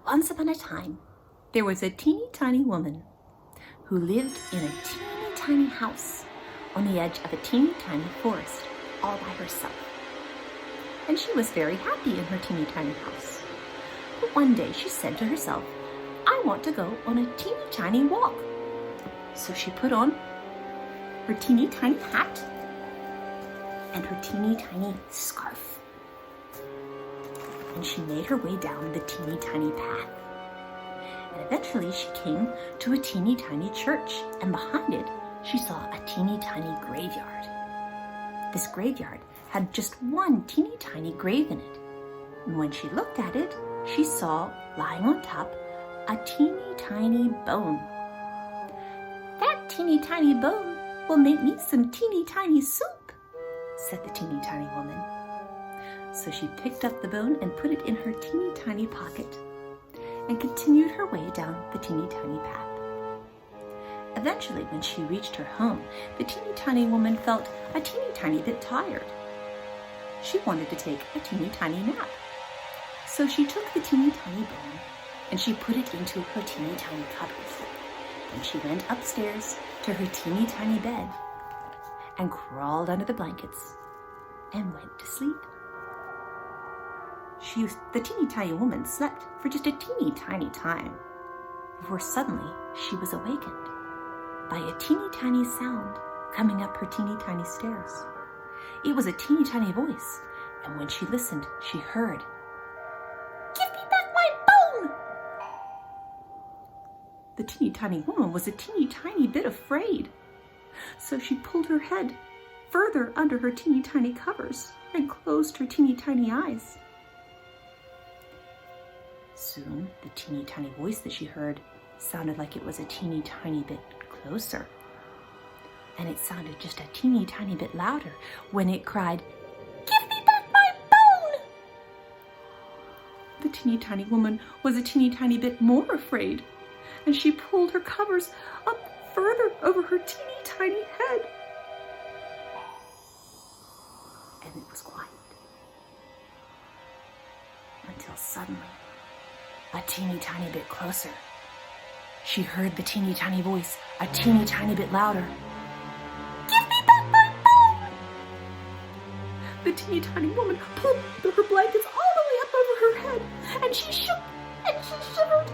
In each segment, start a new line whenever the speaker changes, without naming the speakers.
Once upon a time, there was a teeny tiny woman who lived in a teeny tiny house on the edge of a teeny tiny forest all by herself. And she was very happy in her teeny tiny house. But one day she said to herself, I want to go on a teeny tiny walk. So she put on her teeny tiny hat and her teeny tiny scarf. And she made her way down the teeny tiny path. And eventually she came to a teeny tiny church, and behind it she saw a teeny tiny graveyard. This graveyard had just one teeny tiny grave in it. And when she looked at it, she saw lying on top a teeny tiny bone. That teeny tiny bone will make me some teeny tiny soup, said the teeny tiny woman. So she picked up the bone and put it in her teeny tiny pocket and continued her way down the teeny tiny path. Eventually, when she reached her home, the teeny tiny woman felt a teeny tiny bit tired. She wanted to take a teeny tiny nap. So she took the teeny tiny bone and she put it into her teeny tiny cupboard. Then she went upstairs to her teeny tiny bed and crawled under the blankets and went to sleep. The teeny tiny woman slept for just a teeny tiny time before suddenly she was awakened by a teeny tiny sound coming up her teeny tiny stairs. It was a teeny tiny voice, and when she listened, she heard, "Give me back my bone!" The teeny tiny woman was a teeny tiny bit afraid, so she pulled her head further under her teeny tiny covers and closed her teeny tiny eyes. Soon, the teeny tiny voice that she heard sounded like it was a teeny tiny bit closer. And it sounded just a teeny tiny bit louder when it cried, "Give me back my bone!" The teeny tiny woman was a teeny tiny bit more afraid, and she pulled her covers up further over her teeny tiny head. And it was quiet. Until suddenly, a teeny tiny bit closer, she heard the teeny tiny voice a teeny tiny bit louder. "Give me back my bone!" The teeny tiny woman pulled her blankets all the way up over her head, and she shook and she shivered.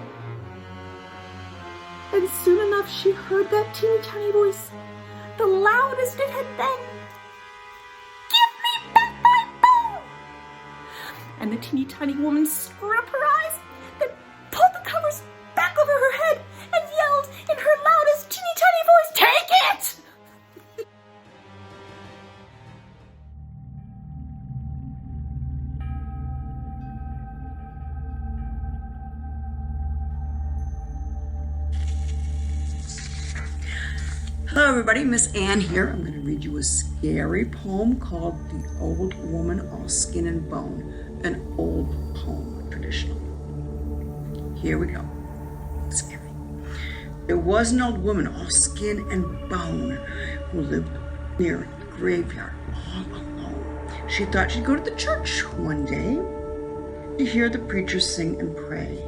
And soon enough she heard that teeny tiny voice, the loudest it had been. "Give me back my bone!" And the teeny tiny woman screwed up her eyes, then pulled the covers back over her head and yelled in her loudest teeny tiny voice, "Take it!"
Hello everybody, Miss Ann here. I'm going to read you a scary poem called The Old Woman All Skin and Bone, an old poem, traditional. Here we go. Scary. There was an old woman all skin and bone who lived near the graveyard all alone. She thought she'd go to the church one day to hear the preacher sing and pray.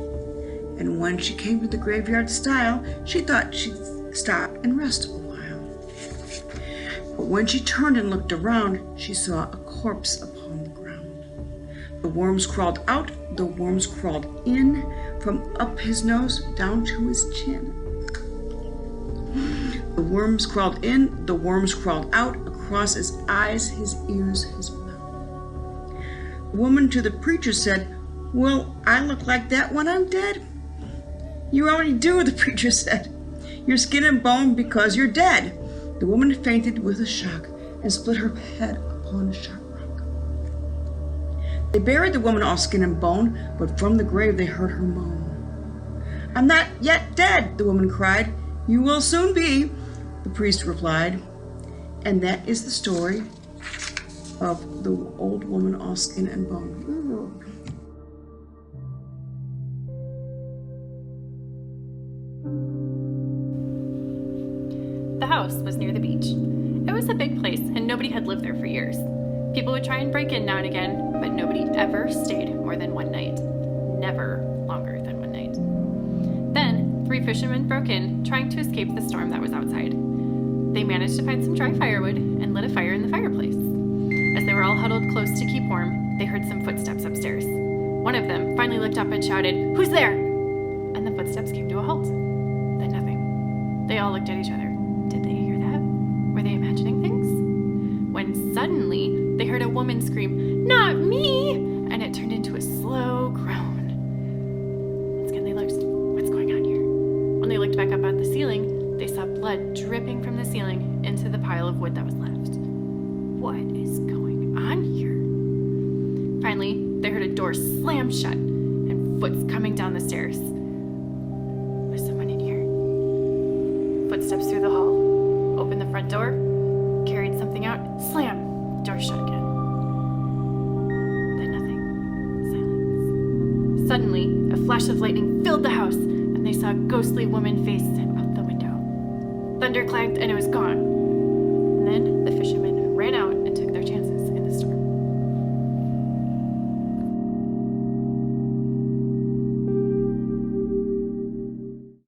And when she came to the graveyard stile, she thought she'd stop and rest a while. But when she turned and looked around, she saw a corpse upon the ground. The worms crawled out, the worms crawled in, from up his nose down to his chin. The worms crawled in, the worms crawled out, across his eyes, his ears, his mouth. The woman to the preacher said, "Will I look like that when I'm dead?" "You already do," the preacher said. "You're skin and bone because you're dead." The woman fainted with a shock and split her head upon a sharp rock. They buried the woman all skin and bone, but from the grave they heard her moan. "I'm not yet dead," the woman cried. "You will soon be," the priest replied. And that is the story of the old woman all skin and bone.
The house was near the beach. It was a big place and nobody had lived there for years. People would try and break in now and again, but nobody ever stayed more than one night. Never longer than one night. 3 fishermen broke in, trying to escape the storm that was outside. They managed to find some dry firewood and lit a fire in the fireplace. As they were all huddled close to keep warm, they heard some footsteps upstairs. One of them finally looked up and shouted, "Who's there?" And the footsteps came to a halt. Then nothing. They all looked at each other. Did they hear that? Were they imagining things? When suddenly they heard a woman scream, "Not me!" And it turned into a slow groan. Once again, they looked, what's going on here? When they looked back up at the ceiling, they saw blood dripping from the ceiling into the pile of wood that was left. What is going on here? Finally, they heard a door slam shut and footsteps coming down the stairs. Was someone in here? Footsteps through the hall. Opened the front door, carried something out, slam, door shut again. Then nothing. Silence. Suddenly, a flash of lightning filled the house, and they saw a ghostly woman face out the window. Thunder clanged, and it was gone. And then the fishermen ran out